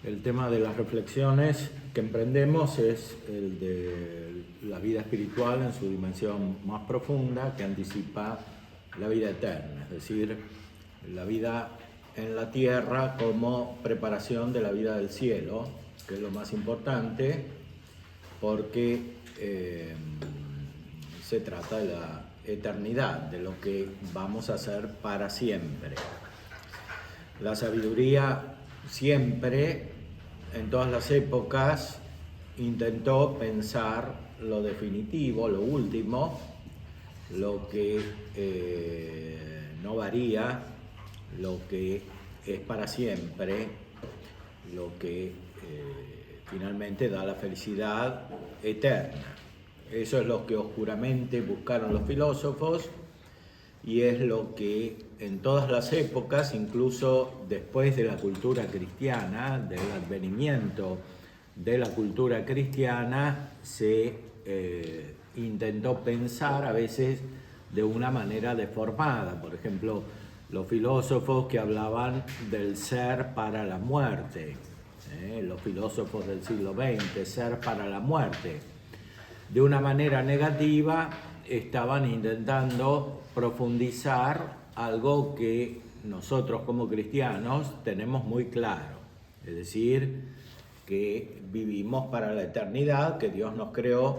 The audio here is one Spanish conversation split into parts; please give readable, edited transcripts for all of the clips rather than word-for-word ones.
El tema de las reflexiones que emprendemos es el de la vida espiritual en su dimensión más profunda, que anticipa la vida eterna, es decir, la vida en la tierra como preparación de la vida del cielo, que es lo más importante, porque se trata de la eternidad, de lo que vamos a hacer para siempre. La sabiduría siempre, en todas las épocas, intentó pensar lo definitivo, lo último, lo que no varía, lo que es para siempre, lo que finalmente da la felicidad eterna. Eso es lo que oscuramente buscaron los filósofos y es lo que en todas las épocas, incluso después de la cultura cristiana, del advenimiento de la cultura cristiana, se intentó pensar a veces de una manera deformada. Por ejemplo, los filósofos que hablaban del ser para la muerte, los filósofos del siglo XX, ser para la muerte, de una manera negativa estaban intentando profundizar algo que nosotros como cristianos tenemos muy claro, es decir, que vivimos para la eternidad, que Dios nos creó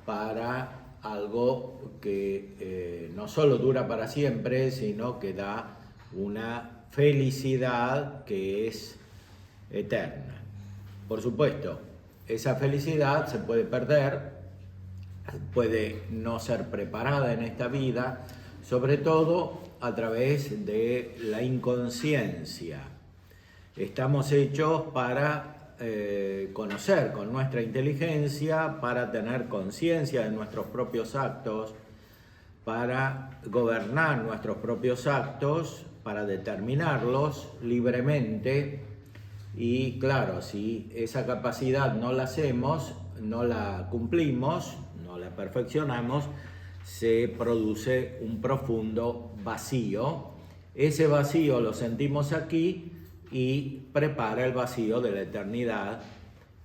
para algo que no solo dura para siempre, sino que da una felicidad que es eterna. Por supuesto, esa felicidad se puede perder, puede no ser preparada en esta vida, sobre todo a través de la inconsciencia. Estamos hechos para conocer con nuestra inteligencia, para tener conciencia de nuestros propios actos, para gobernar nuestros propios actos, para determinarlos libremente. Y claro, si esa capacidad no la hacemos, no la cumplimos, no la perfeccionamos, se produce un profundo vacío. Ese vacío lo sentimos aquí y prepara el vacío de la eternidad,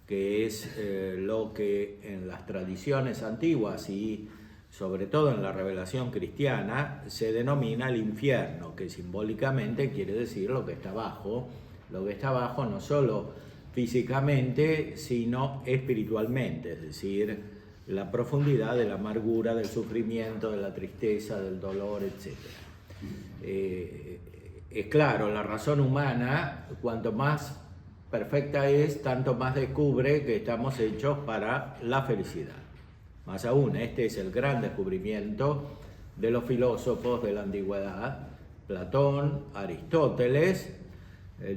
que es lo que en las tradiciones antiguas y sobre todo en la revelación cristiana se denomina el infierno, que simbólicamente quiere decir lo que está abajo. Lo que está abajo no solo físicamente, sino espiritualmente, es decir, la profundidad de la amargura, del sufrimiento, de la tristeza, del dolor, etc. Es claro, la razón humana, cuanto más perfecta es, tanto más descubre que estamos hechos para la felicidad. Más aún, este es el gran descubrimiento de los filósofos de la antigüedad. Platón, Aristóteles,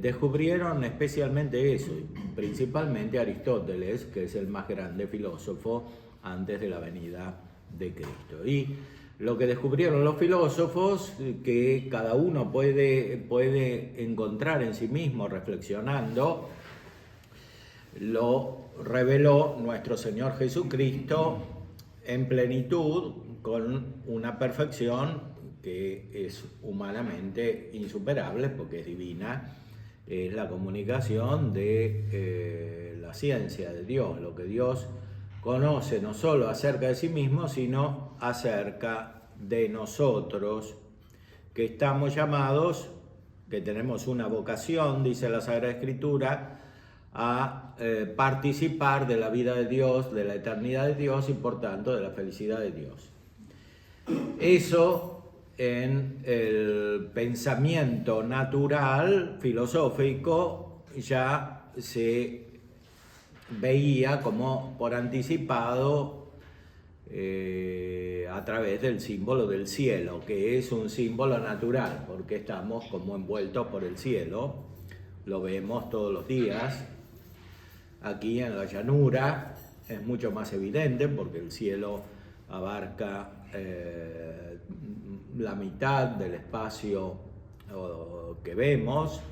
descubrieron especialmente eso, principalmente Aristóteles, que es el más grande filósofo antes de la venida de Cristo. Y lo que descubrieron los filósofos, que cada uno puede encontrar en sí mismo reflexionando, lo reveló nuestro Señor Jesucristo en plenitud, con una perfección que es humanamente insuperable porque es divina. Es la comunicación de la ciencia de Dios, lo que Dios conoce no solo acerca de sí mismo, sino acerca de nosotros, que estamos llamados, que tenemos una vocación, dice la Sagrada Escritura, a participar de la vida de Dios, de la eternidad de Dios y por tanto de la felicidad de Dios. Eso en el pensamiento natural, filosófico, ya se veía como por anticipado a través del símbolo del cielo, que es un símbolo natural, porque estamos como envueltos por el cielo, lo vemos todos los días. Aquí en la llanura es mucho más evidente porque el cielo abarca la mitad del espacio que vemos.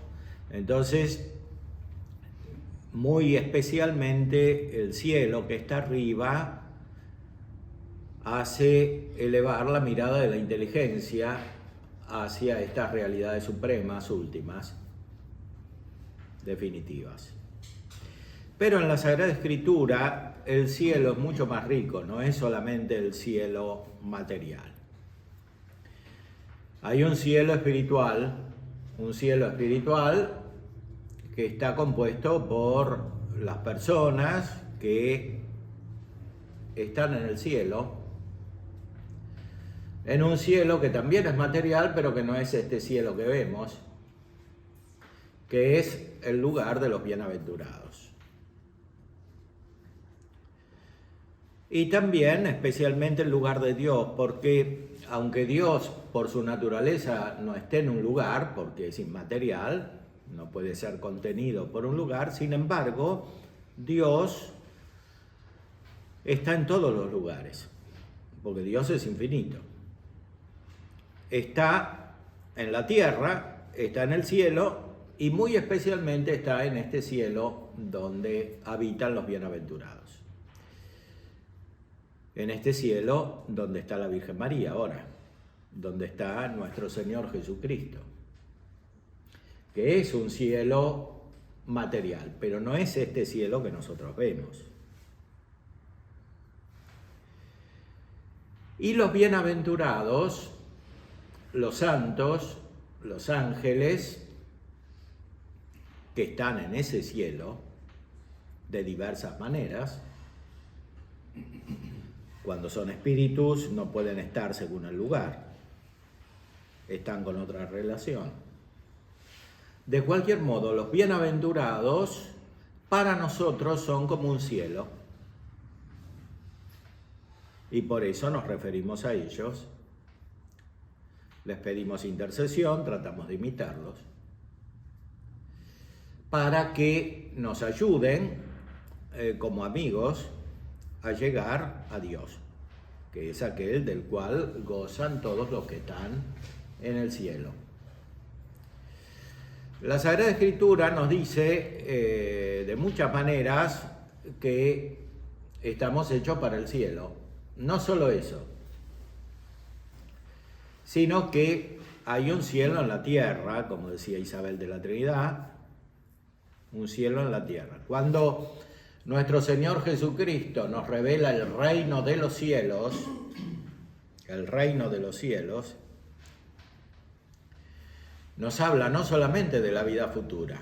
Entonces, muy especialmente el cielo que está arriba hace elevar la mirada de la inteligencia hacia estas realidades supremas, últimas, definitivas. Pero en la Sagrada Escritura el cielo es mucho más rico, no es solamente el cielo material. Hay un cielo espiritual que está compuesto por las personas que están en el cielo, en un cielo que también es material, pero que no es este cielo que vemos, que es el lugar de los bienaventurados. Y también especialmente el lugar de Dios, porque aunque Dios por su naturaleza no esté en un lugar, porque es inmaterial, no puede ser contenido por un lugar, sin embargo, Dios está en todos los lugares, porque Dios es infinito. Está en la tierra, está en el cielo y muy especialmente está en este cielo donde habitan los bienaventurados. En este cielo donde está la Virgen María ahora, donde está nuestro Señor Jesucristo, que es un cielo material, pero no es este cielo que nosotros vemos. Y los bienaventurados, los santos, los ángeles, que están en ese cielo de diversas maneras, cuando son espíritus no pueden estar según el lugar, están con otra relación. De cualquier modo, los bienaventurados para nosotros son como un cielo y por eso nos referimos a ellos, les pedimos intercesión, tratamos de imitarlos, para que nos ayuden como amigos a llegar a Dios, que es aquel del cual gozan todos los que están en el cielo. La Sagrada Escritura nos dice de muchas maneras que estamos hechos para el cielo. No solo eso, sino que hay un cielo en la tierra, como decía Isabel de la Trinidad, un cielo en la tierra. Cuando nuestro Señor Jesucristo nos revela el reino de los cielos, nos habla no solamente de la vida futura,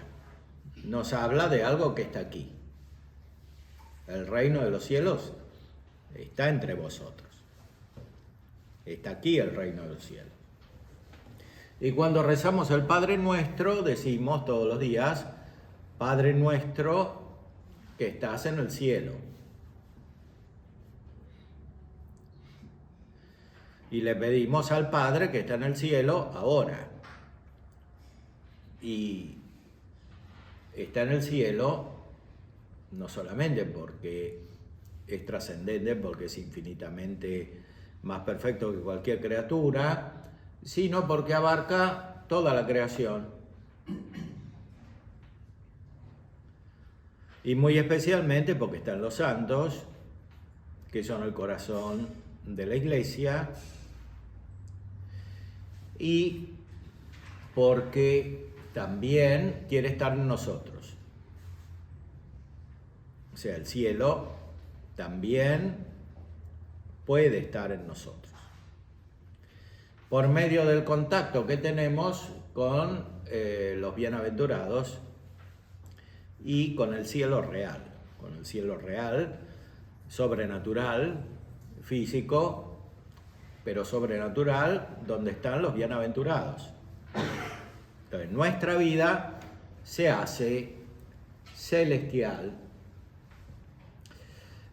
nos habla de algo que está aquí. El reino de los cielos está entre vosotros. Está aquí el reino de los cielos. Y cuando rezamos el Padre Nuestro, decimos todos los días, Padre Nuestro que estás en el cielo. Y le pedimos al Padre que está en el cielo ahora. Y está en el cielo no solamente porque es trascendente, porque es infinitamente más perfecto que cualquier criatura, sino porque abarca toda la creación. Y muy especialmente porque están los santos, que son el corazón de la Iglesia, y porque también quiere estar en nosotros. O sea, el cielo también puede estar en nosotros. Por medio del contacto que tenemos con los bienaventurados y con el cielo real, sobrenatural, físico, pero sobrenatural, donde están los bienaventurados. Entonces, nuestra vida se hace celestial.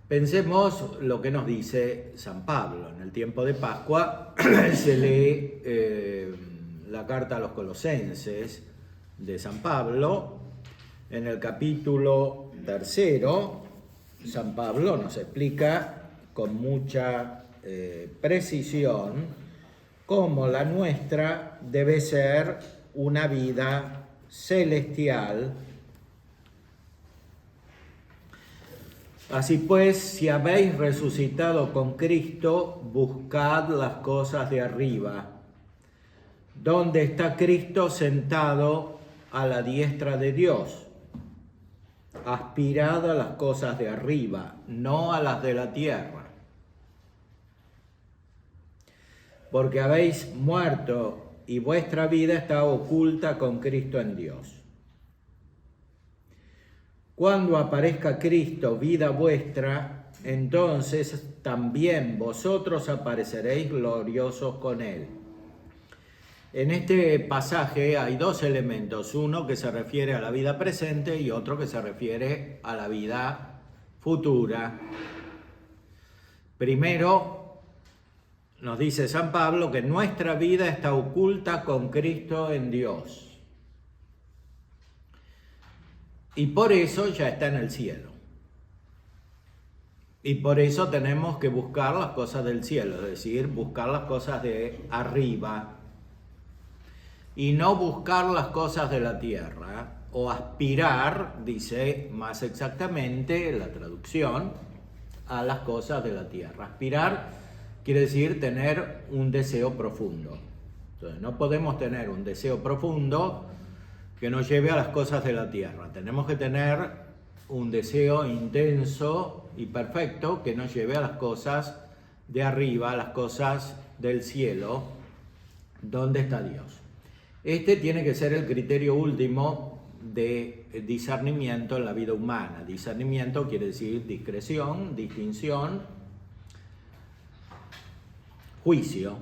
Pensemos lo que nos dice San Pablo. En el tiempo de Pascua se lee la carta a los Colosenses de San Pablo. En el capítulo 3, San Pablo nos explica con mucha precisión cómo la nuestra debe ser una vida celestial. Así pues, si habéis resucitado con Cristo, buscad las cosas de arriba, donde está Cristo sentado a la diestra de Dios. aspirad a las cosas de arriba, no a las de la tierra. Porque habéis muerto y vuestra vida está oculta con Cristo en Dios. Cuando aparezca Cristo, vida vuestra, entonces también vosotros apareceréis gloriosos con Él. En este pasaje hay dos elementos, uno que se refiere a la vida presente y otro que se refiere a la vida futura. Primero, nos dice San Pablo que nuestra vida está oculta con Cristo en Dios. Y por eso ya está en el cielo. Y por eso tenemos que buscar las cosas del cielo, es decir, buscar las cosas de arriba. Y no buscar las cosas de la tierra, o aspirar, dice más exactamente la traducción, a las cosas de la tierra. Aspirar quiere decir tener un deseo profundo. Entonces, no podemos tener un deseo profundo que nos lleve a las cosas de la tierra. Tenemos que tener un deseo intenso y perfecto que nos lleve a las cosas de arriba, a las cosas del cielo, donde está Dios. Este tiene que ser el criterio último de discernimiento en la vida humana. Discernimiento quiere decir discreción, distinción, juicio.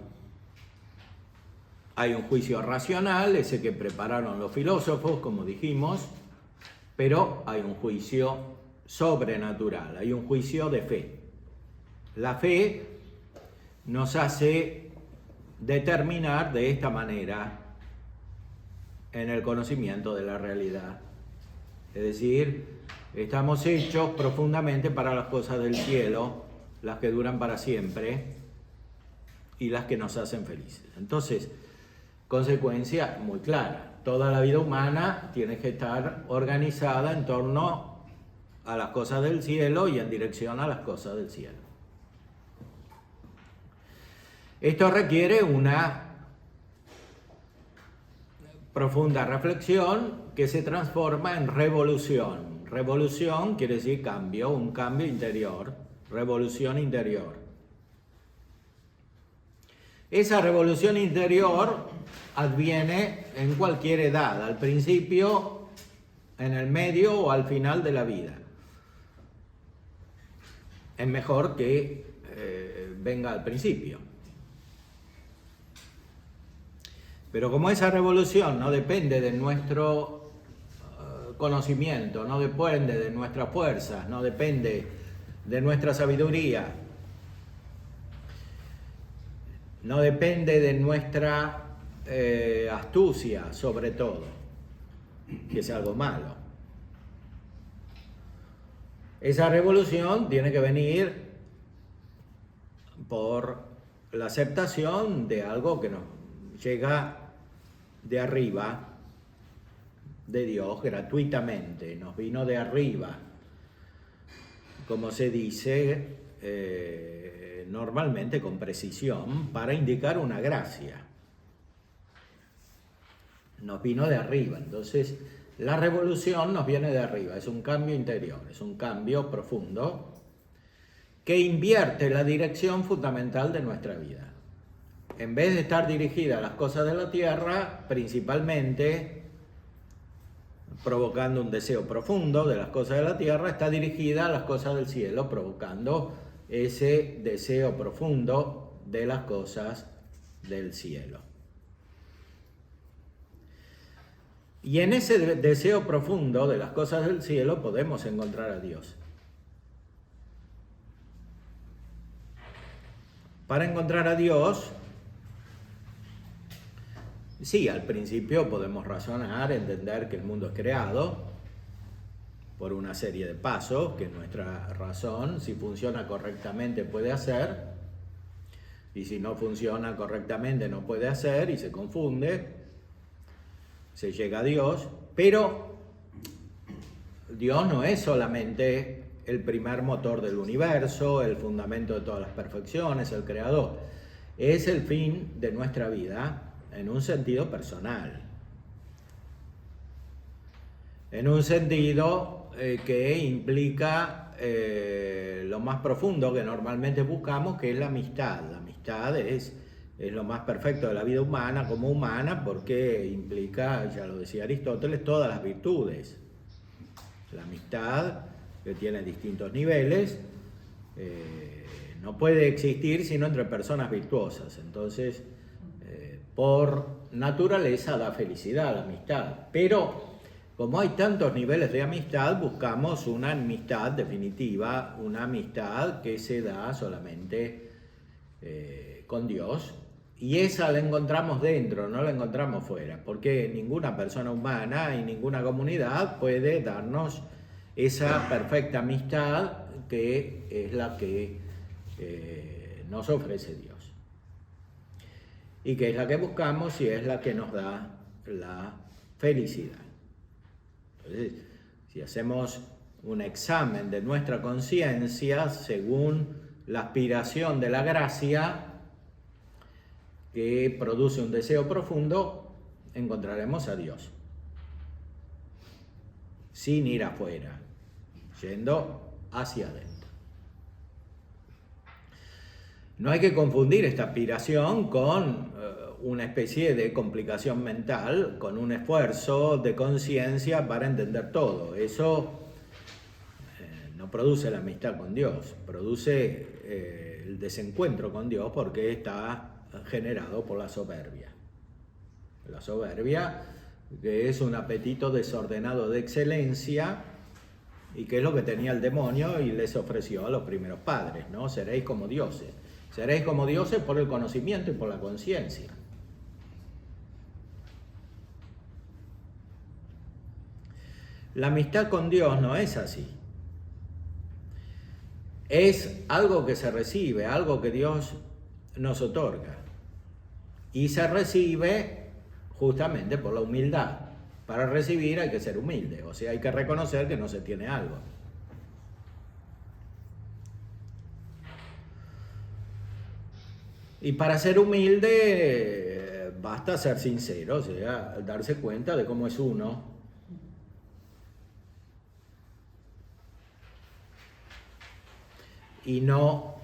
Hay un juicio racional, ese que prepararon los filósofos, como dijimos, pero hay un juicio sobrenatural, hay un juicio de fe. La fe nos hace determinar de esta manera en el conocimiento de la realidad. Es decir, estamos hechos profundamente para las cosas del cielo, las que duran para siempre y las que nos hacen felices. Entonces, consecuencia muy clara, toda la vida humana tiene que estar organizada en torno a las cosas del cielo y en dirección a las cosas del cielo. Esto requiere una profunda reflexión que se transforma en revolución. Revolución quiere decir cambio, un cambio interior, revolución interior. Esa revolución interior adviene en cualquier edad, al principio, en el medio o al final de la vida. Es mejor que venga al principio. Pero como esa revolución no depende de nuestro conocimiento, no depende de nuestras fuerzas, no depende de nuestra sabiduría, no depende de nuestra astucia, sobre todo, que es algo malo. Esa revolución tiene que venir por la aceptación de algo que nos llega de arriba, de Dios, gratuitamente, nos vino de arriba, como se dice normalmente con precisión, para indicar una gracia. Nos vino de arriba, entonces la revolución nos viene de arriba, es un cambio interior, es un cambio profundo que invierte la dirección fundamental de nuestra vida. En vez de estar dirigida a las cosas de la tierra, principalmente provocando un deseo profundo de las cosas de la tierra, está dirigida a las cosas del cielo, provocando ese deseo profundo de las cosas del cielo. Y en ese deseo profundo de las cosas del cielo podemos encontrar a Dios. Para encontrar a Dios, sí, al principio podemos razonar, entender que el mundo es creado por una serie de pasos que nuestra razón, si funciona correctamente, puede hacer, y si no funciona correctamente no puede hacer y se confunde, se llega a Dios, pero Dios no es solamente el primer motor del universo, el fundamento de todas las perfecciones, el creador, es el fin de nuestra vida en un sentido personal, en un sentido que implica lo más profundo que normalmente buscamos, que es la amistad. La amistad es lo más perfecto de la vida humana como humana, porque implica, ya lo decía Aristóteles, todas las virtudes. La amistad, que tiene distintos niveles, no puede existir sino entre personas virtuosas. Entonces, por naturaleza da felicidad la amistad. Pero como hay tantos niveles de amistad, buscamos una amistad definitiva, una amistad que se da solamente con Dios. Y esa la encontramos dentro, no la encontramos fuera, porque ninguna persona humana y ninguna comunidad puede darnos esa perfecta amistad que es la que nos ofrece Dios. Y que es la que buscamos y es la que nos da la felicidad. Entonces, si hacemos un examen de nuestra conciencia según la aspiración de la gracia que produce un deseo profundo, encontraremos a Dios. Sin ir afuera, yendo hacia adentro. No hay que confundir esta aspiración con una especie de complicación mental, con un esfuerzo de conciencia para entender todo. Eso no produce la amistad con Dios, produce el desencuentro con Dios, porque está generado por la soberbia. La soberbia, que es un apetito desordenado de excelencia, y que es lo que tenía el demonio y les ofreció a los primeros padres, ¿no? Seréis como dioses. Seréis como dioses por el conocimiento y por la conciencia. La amistad con Dios no es así. Es algo que se recibe, algo que Dios nos otorga. Y se recibe justamente por la humildad. Para recibir hay que ser humilde, o sea, hay que reconocer que no se tiene algo. Y para ser humilde basta ser sincero, o sea, darse cuenta de cómo es uno. Y no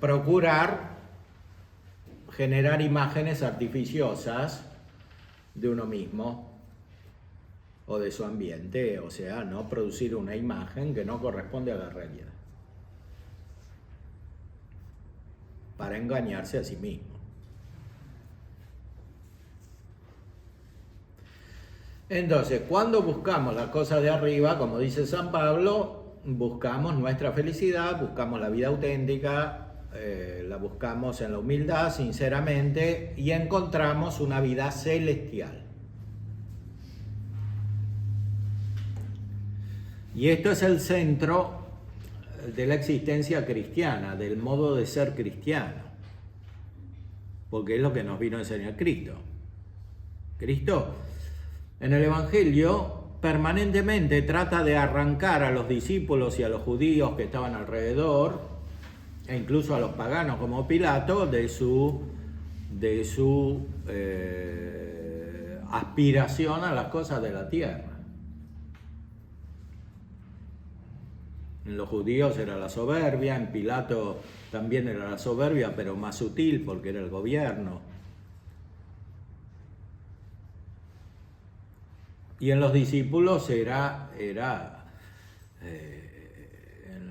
procurar generar imágenes artificiosas de uno mismo o de su ambiente, o sea, no producir una imagen que no corresponde a la realidad, para engañarse a sí mismo. Entonces, cuando buscamos las cosas de arriba, como dice San Pablo, buscamos nuestra felicidad, buscamos la vida auténtica, la buscamos en la humildad, sinceramente, y encontramos una vida celestial. Y esto es el centro de la existencia cristiana, del modo de ser cristiano, porque es lo que nos vino a enseñar Cristo. Cristo, en el Evangelio, permanentemente trata de arrancar a los discípulos y a los judíos que estaban alrededor, e incluso a los paganos como Pilato, de su aspiración a las cosas de la tierra. En los judíos era la soberbia, en Pilato también era la soberbia, pero más sutil porque era el gobierno. Y en los discípulos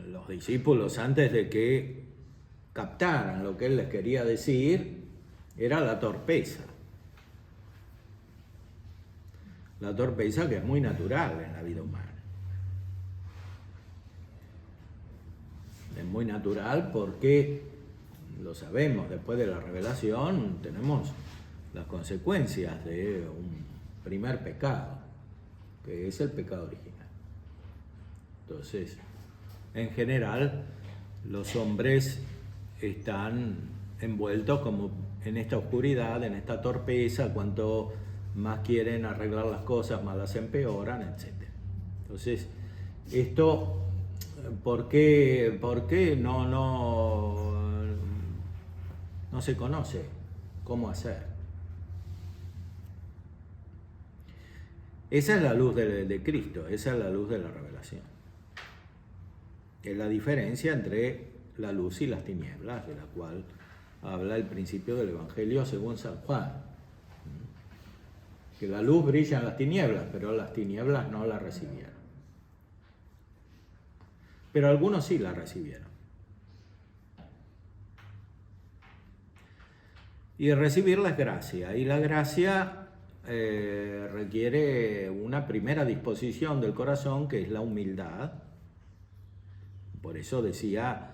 los discípulos, antes de que captaran lo que él les quería decir, era la torpeza. La torpeza, que es muy natural en la vida humana. Es muy natural porque, lo sabemos, después de la revelación tenemos las consecuencias de un primer pecado, que es el pecado original. Entonces, en general, los hombres están envueltos como en esta oscuridad, en esta torpeza. Cuanto más quieren arreglar las cosas, más las empeoran, etc. Entonces, esto, ¿por qué no se conoce cómo hacer? Esa es la luz de Cristo, esa es la luz de la revelación. Es la diferencia entre la luz y las tinieblas, de la cual habla el principio del Evangelio según San Juan. Que la luz brilla en las tinieblas, pero las tinieblas no la recibieron. Pero algunos sí la recibieron. Y recibirla es gracia, y la gracia requiere una primera disposición del corazón, que es la humildad. Por eso decían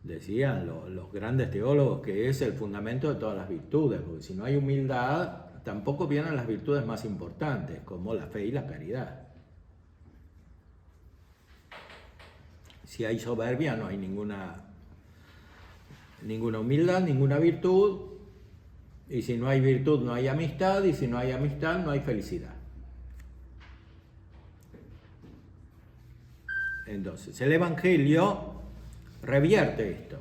los grandes teólogos que es el fundamento de todas las virtudes, porque si no hay humildad, tampoco vienen las virtudes más importantes, como la fe y la caridad. Si hay soberbia, no hay ninguna humildad, ninguna virtud, y si no hay virtud, no hay amistad, y si no hay amistad, no hay felicidad. Entonces, el Evangelio revierte esto.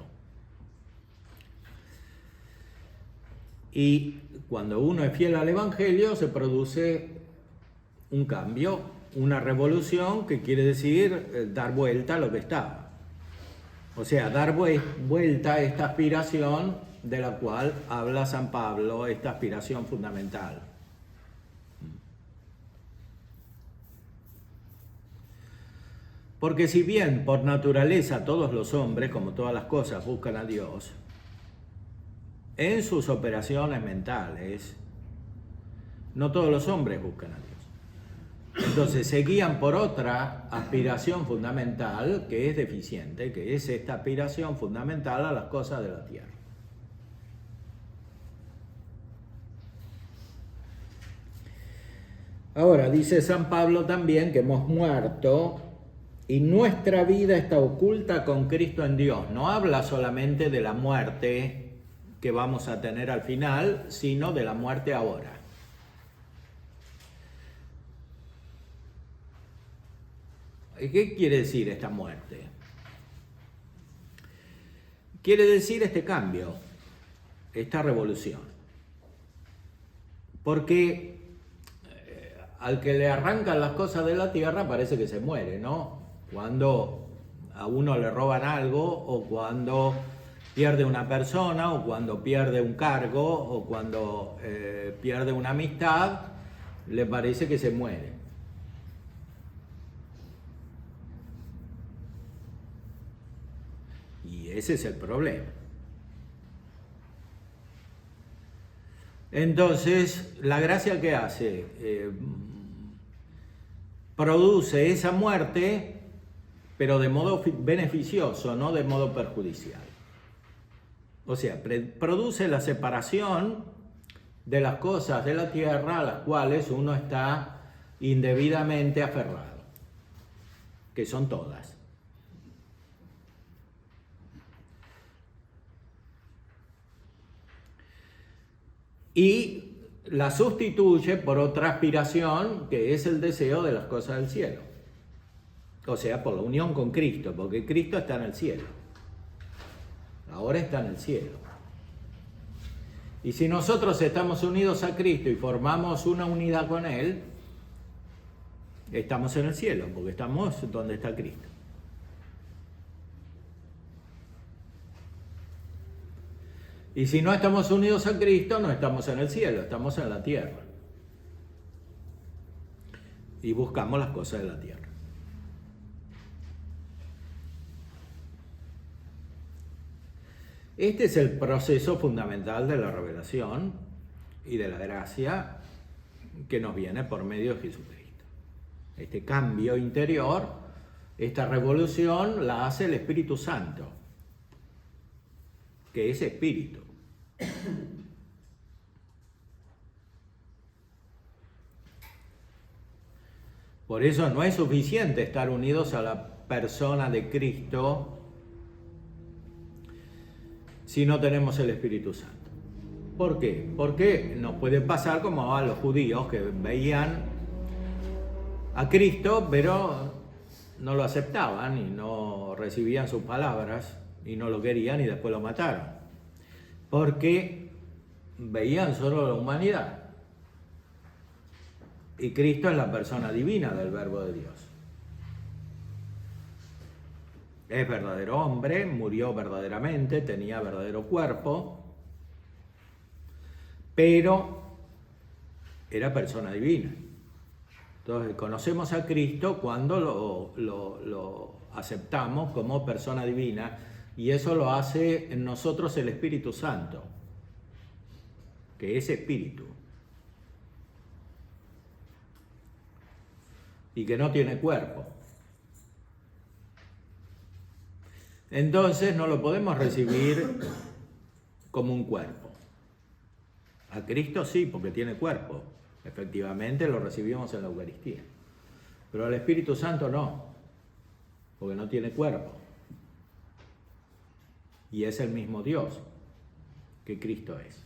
Y cuando uno es fiel al Evangelio, se produce un cambio, una revolución, que quiere decir dar vuelta a lo que estaba. O sea, dar vuelta a esta aspiración de la cual habla San Pablo, esta aspiración fundamental. Porque si bien por naturaleza todos los hombres, como todas las cosas, buscan a Dios, en sus operaciones mentales, no todos los hombres buscan a Dios. Entonces se guían por otra aspiración fundamental que es deficiente, que es esta aspiración fundamental a las cosas de la tierra. Ahora, dice San Pablo también que hemos muerto y nuestra vida está oculta con Cristo en Dios. No habla solamente de la muerte que vamos a tener al final, sino de la muerte ahora. ¿Qué quiere decir esta muerte? Quiere decir este cambio, esta revolución. Porque al que le arrancan las cosas de la tierra parece que se muere, ¿no? Cuando a uno le roban algo, o cuando pierde una persona, o cuando pierde un cargo, o cuando pierde una amistad, le parece que se muere. Y ese es el problema. Entonces, la gracia que hace, produce esa muerte, pero de modo beneficioso, no de modo perjudicial. O sea, produce la separación de las cosas de la tierra a las cuales uno está indebidamente aferrado, que son todas. Y la sustituye por otra aspiración, que es el deseo de las cosas del cielo. O sea, por la unión con Cristo, porque Cristo está en el cielo. Ahora está en el cielo. Y si nosotros estamos unidos a Cristo y formamos una unidad con Él, estamos en el cielo, porque estamos donde está Cristo. Y si no estamos unidos a Cristo, no estamos en el cielo, estamos en la tierra. Y buscamos las cosas de la tierra. Este es el proceso fundamental de la revelación y de la gracia que nos viene por medio de Jesucristo. Este cambio interior, esta revolución la hace el Espíritu Santo, que es espíritu. Por eso no es suficiente estar unidos a la persona de Cristo si no tenemos el Espíritu Santo. ¿Por qué? Porque nos puede pasar como a los judíos que veían a Cristo, pero no lo aceptaban y no recibían sus palabras y no lo querían y después lo mataron. Porque veían solo la humanidad Y Cristo es la persona divina del Verbo de Dios. Es verdadero hombre, murió verdaderamente, tenía verdadero cuerpo, pero era persona divina. Entonces conocemos a Cristo cuando lo aceptamos como persona divina, y eso lo hace en nosotros el Espíritu Santo, que es espíritu y que no tiene cuerpo. Entonces no lo podemos recibir como un cuerpo. A Cristo sí, porque tiene cuerpo. Efectivamente lo recibimos en la Eucaristía. Pero al Espíritu Santo no, porque no tiene cuerpo. Y es el mismo Dios que Cristo es.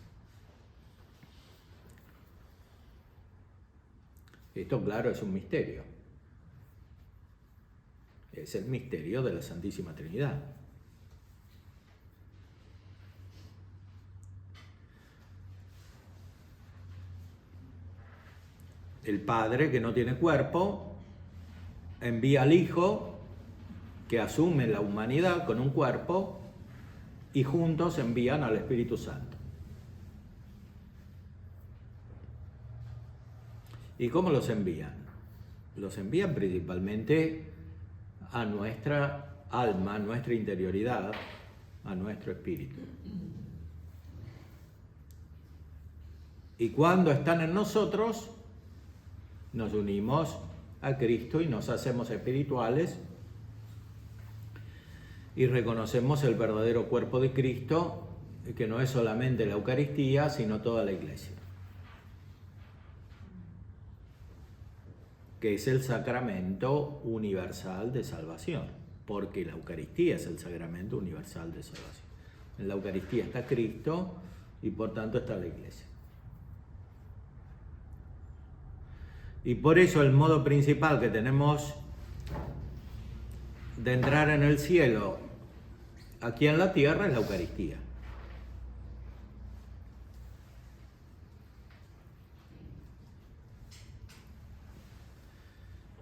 Esto, claro, es un misterio. Es el misterio de la Santísima Trinidad. El Padre, que no tiene cuerpo, envía al Hijo, que asume la humanidad con un cuerpo, y juntos envían al Espíritu Santo. ¿Y cómo los envían? Los envían principalmente a nuestra alma, a nuestra interioridad, a nuestro espíritu. Y cuando están en nosotros, nos unimos a Cristo y nos hacemos espirituales y reconocemos el verdadero cuerpo de Cristo, que no es solamente la Eucaristía, sino toda la Iglesia, que es el sacramento universal de salvación, porque la Eucaristía es el sacramento universal de salvación. En la Eucaristía está Cristo y por tanto está la Iglesia. Y por eso el modo principal que tenemos de entrar en el cielo aquí en la tierra es la Eucaristía.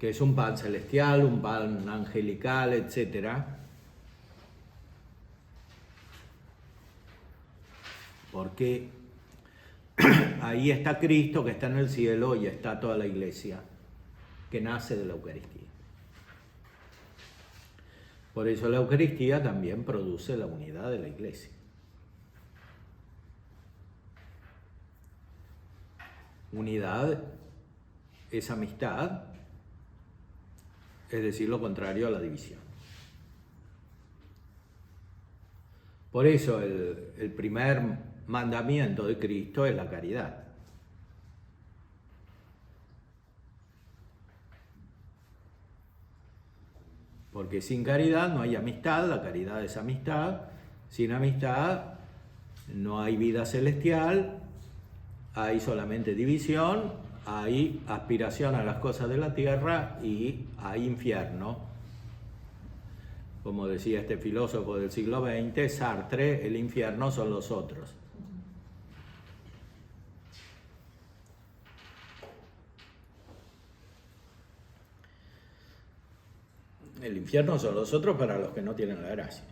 Que es un pan celestial, un pan angelical, etc. Porque ahí está Cristo, que está en el cielo, y está toda la Iglesia, que nace de la Eucaristía. Por eso la Eucaristía también produce la unidad de la Iglesia. Unidad es amistad, es decir, lo contrario a la división. Por eso el primer mandamiento de Cristo es la caridad. Porque sin caridad no hay amistad, la caridad es amistad. Sin amistad no hay vida celestial, hay solamente división, hay aspiración a las cosas de la tierra y hay infierno. Como decía este filósofo del siglo XX, Sartre, el infierno son los otros. El infierno son los otros para los que no tienen la gracia.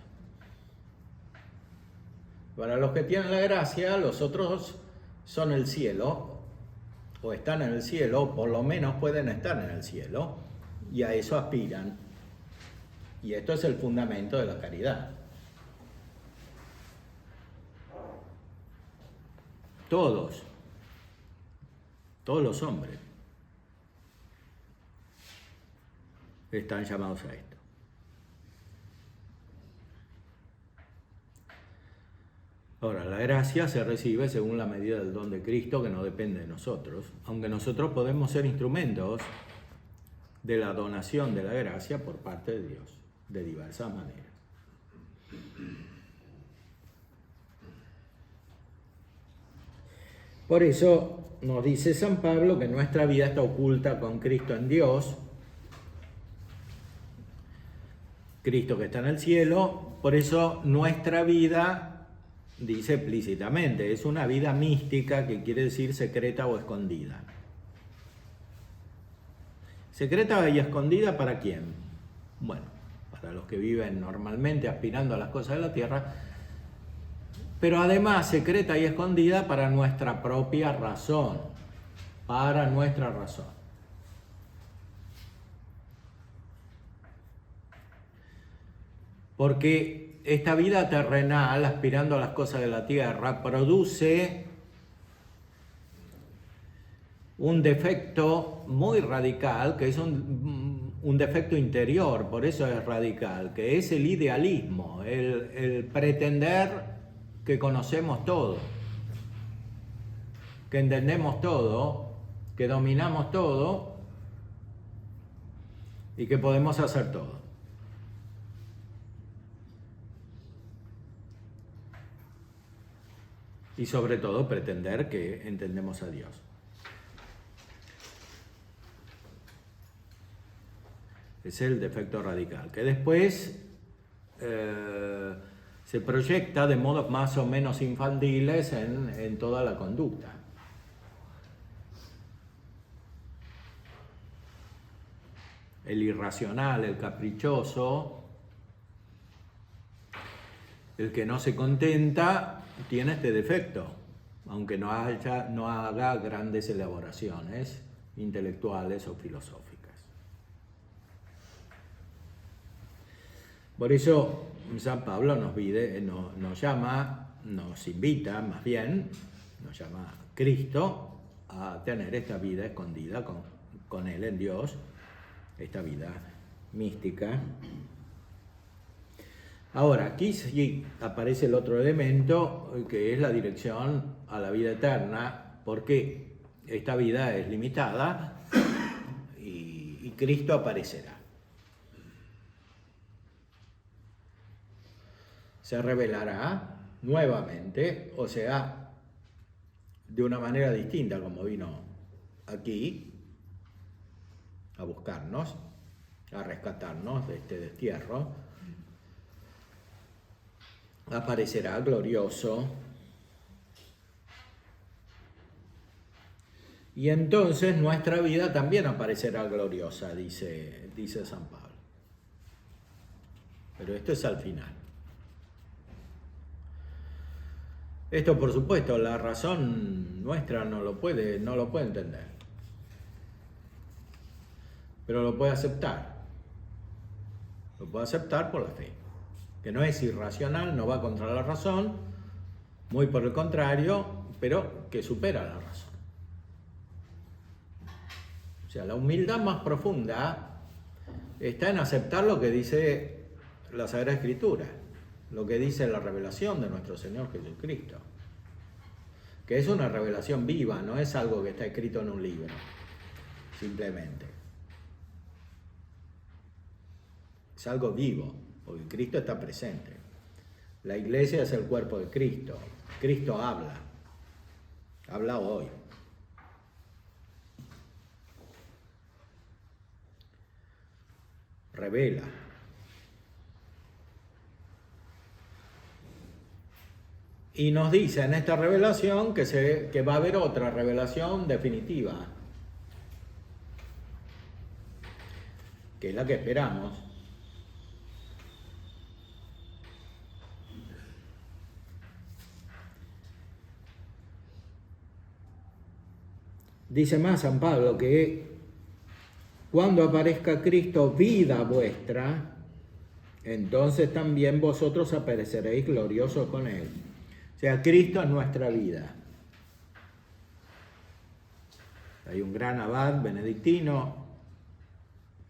Para los que tienen la gracia, los otros son el cielo, o están en el cielo, o por lo menos pueden estar en el cielo, y a eso aspiran. Y esto es el fundamento de la caridad. Todos los hombres están llamados a esto. Ahora, la gracia se recibe según la medida del don de Cristo, que no depende de nosotros, aunque nosotros podemos ser instrumentos de la donación de la gracia por parte de Dios, de diversas maneras. Por eso nos dice San Pablo que nuestra vida está oculta con Cristo en Dios, Cristo que está en el cielo. Por eso nuestra vida, dice explícitamente, es una vida mística, que quiere decir secreta o escondida. ¿Secreta y escondida para quién? Bueno, para los que viven normalmente aspirando a las cosas de la tierra, pero además secreta y escondida para nuestra propia razón, para nuestra razón. Porque esta vida terrenal, aspirando a las cosas de la tierra, produce un defecto muy radical, que es un defecto interior, por eso es radical, que es el idealismo, el pretender que conocemos todo, que entendemos todo, que dominamos todo y que podemos hacer todo. Y sobre todo pretender que entendemos a Dios. Es el defecto radical, que después se proyecta de modos más o menos infantiles en toda la conducta. El irracional, el caprichoso, el que no se contenta, tiene este defecto, aunque no haga grandes elaboraciones intelectuales o filosóficas. Por eso San Pablo nos invita más bien, nos llama a Cristo a tener esta vida escondida con Él en Dios, esta vida mística. Ahora, aquí sí aparece el otro elemento, que es la dirección a la vida eterna, porque esta vida es limitada y Cristo aparecerá. Se revelará nuevamente, o sea, de una manera distinta como vino aquí, a buscarnos, a rescatarnos de este destierro. Aparecerá glorioso. Y entonces nuestra vida también aparecerá gloriosa, dice San Pablo. Pero esto es al final. Esto, por supuesto, la razón nuestra no lo puede entender. Pero lo puede aceptar. Lo puede aceptar por la fe. Que no es irracional, no va contra la razón, muy por el contrario, pero que supera la razón. O sea, la humildad más profunda está en aceptar lo que dice la Sagrada Escritura, lo que dice la revelación de nuestro Señor Jesucristo, que es una revelación viva, no es algo que está escrito en un libro, simplemente. Es algo vivo, porque Cristo está presente. La iglesia es el cuerpo de Cristo. Cristo habla hoy. Revela. Y nos dice en esta revelación que va a haber otra revelación definitiva, que es la que esperamos. Dice más San Pablo que cuando aparezca Cristo, vida vuestra, entonces también vosotros apareceréis gloriosos con Él. O sea, Cristo es nuestra vida. Hay un gran abad benedictino,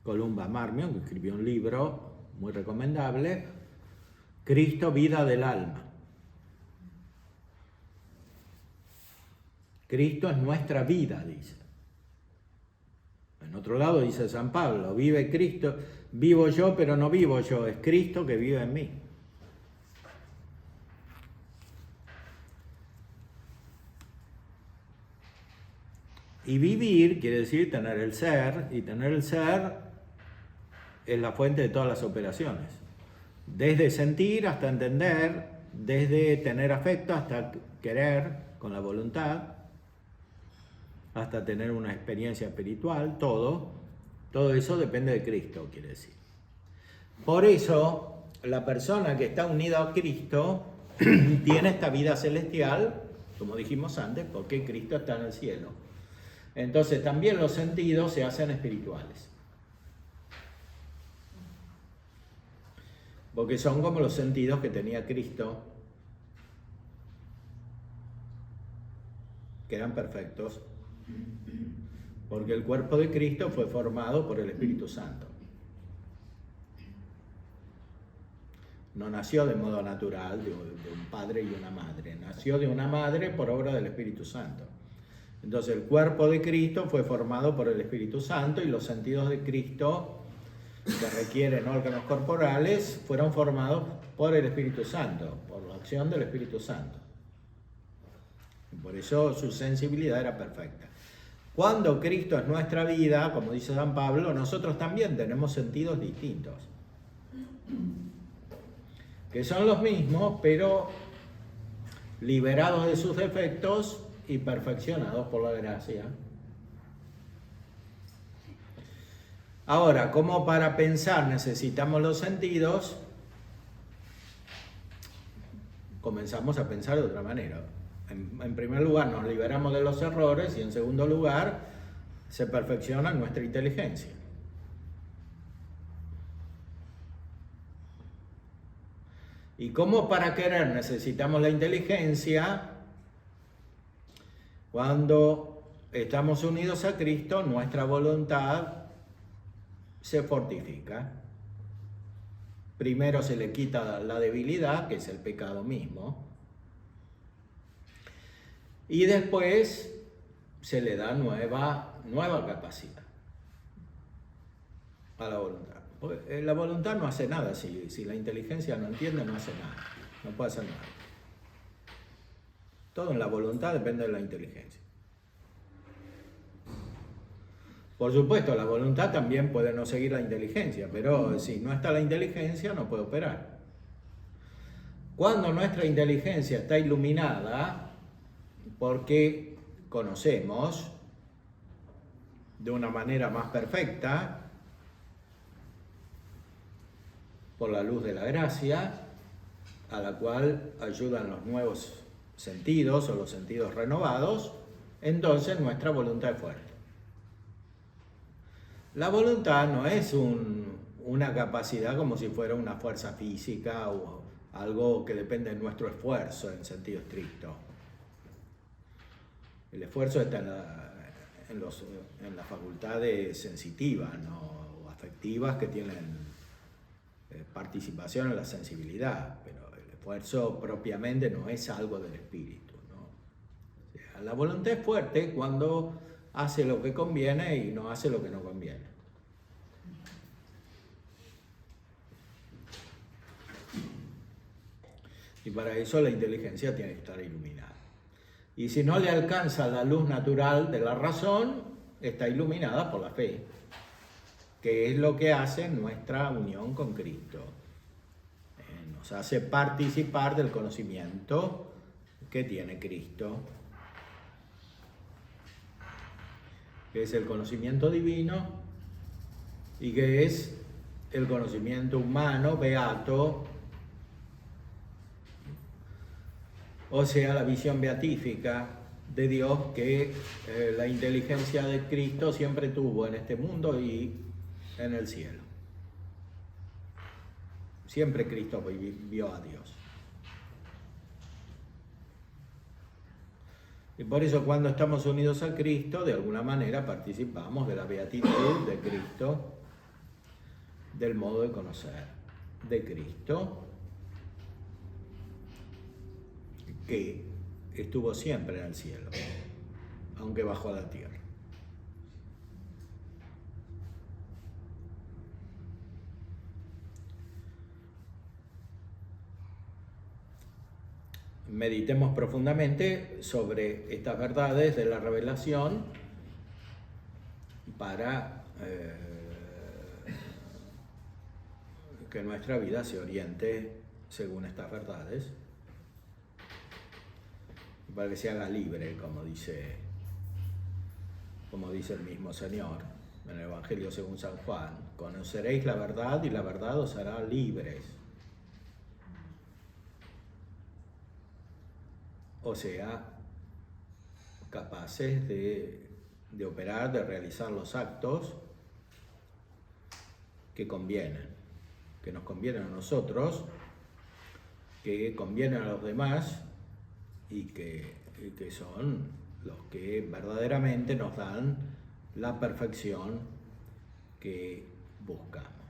Columba Marmion, que escribió un libro muy recomendable, Cristo, vida del alma. Cristo es nuestra vida, dice. En otro lado dice San Pablo, vive Cristo, vivo yo, pero no vivo yo, es Cristo que vive en mí. Y vivir quiere decir tener el ser, y tener el ser es la fuente de todas las operaciones. Desde sentir hasta entender, desde tener afecto hasta querer con la voluntad, hasta tener una experiencia espiritual, todo Todo eso depende de Cristo, quiere decir. Por eso, la persona que está unida a Cristo tiene esta vida celestial, como dijimos antes, porque Cristo está en el cielo. Entonces también los sentidos se hacen espirituales. Porque son como los sentidos que tenía Cristo, que eran perfectos, porque el cuerpo de Cristo fue formado por el Espíritu Santo. No nació de modo natural de un padre y una madre, nació de una madre por obra del Espíritu Santo. Entonces el cuerpo de Cristo fue formado por el Espíritu Santo y los sentidos de Cristo, que requieren órganos corporales, fueron formados por el Espíritu Santo, por la acción del Espíritu Santo. Y por eso su sensibilidad era perfecta. Cuando Cristo es nuestra vida, como dice San Pablo, nosotros también tenemos sentidos distintos, que son los mismos, pero liberados de sus defectos y perfeccionados por la gracia. Ahora, como para pensar necesitamos los sentidos, comenzamos a pensar de otra manera. En primer lugar, nos liberamos de los errores y en segundo lugar, se perfecciona nuestra inteligencia. Y como para querer necesitamos la inteligencia, cuando estamos unidos a Cristo, nuestra voluntad se fortifica. Primero se le quita la debilidad, que es el pecado mismo, y después se le da nueva capacidad a la voluntad. La voluntad no hace nada, si la inteligencia no entiende, no hace nada, no puede hacer nada. Todo en la voluntad depende de la inteligencia. Por supuesto, la voluntad también puede no seguir la inteligencia, pero si no está la inteligencia, no puede operar. Cuando nuestra inteligencia está iluminada, porque conocemos de una manera más perfecta, por la luz de la gracia, a la cual ayudan los nuevos sentidos o los sentidos renovados, entonces nuestra voluntad es fuerte. La voluntad no es una capacidad como si fuera una fuerza física o algo que depende de nuestro esfuerzo en sentido estricto. El esfuerzo está en las facultades sensitivas, ¿no? O afectivas que tienen participación en la sensibilidad, pero el esfuerzo propiamente no es algo del espíritu, ¿no? O sea, la voluntad es fuerte cuando hace lo que conviene y no hace lo que no conviene. Y para eso la inteligencia tiene que estar iluminada. Y si no le alcanza la luz natural de la razón, está iluminada por la fe, que es lo que hace nuestra unión con Cristo. Nos hace participar del conocimiento que tiene Cristo, que es el conocimiento divino y que es el conocimiento humano, beato, o sea, la visión beatífica de Dios que la inteligencia de Cristo siempre tuvo en este mundo y en el cielo. Siempre Cristo vio a Dios. Y por eso cuando estamos unidos a Cristo, de alguna manera participamos de la beatitud de Cristo, del modo de conocer de Cristo, que estuvo siempre en el cielo, aunque bajó a la tierra. Meditemos profundamente sobre estas verdades de la revelación para que nuestra vida se oriente según estas verdades, para que se haga libre, como dice el mismo Señor, en el Evangelio según San Juan, conoceréis la verdad y la verdad os hará libres. O sea, capaces de operar, de realizar los actos que convienen, que nos convienen a nosotros, que convienen a los demás y que son los que verdaderamente nos dan la perfección que buscamos.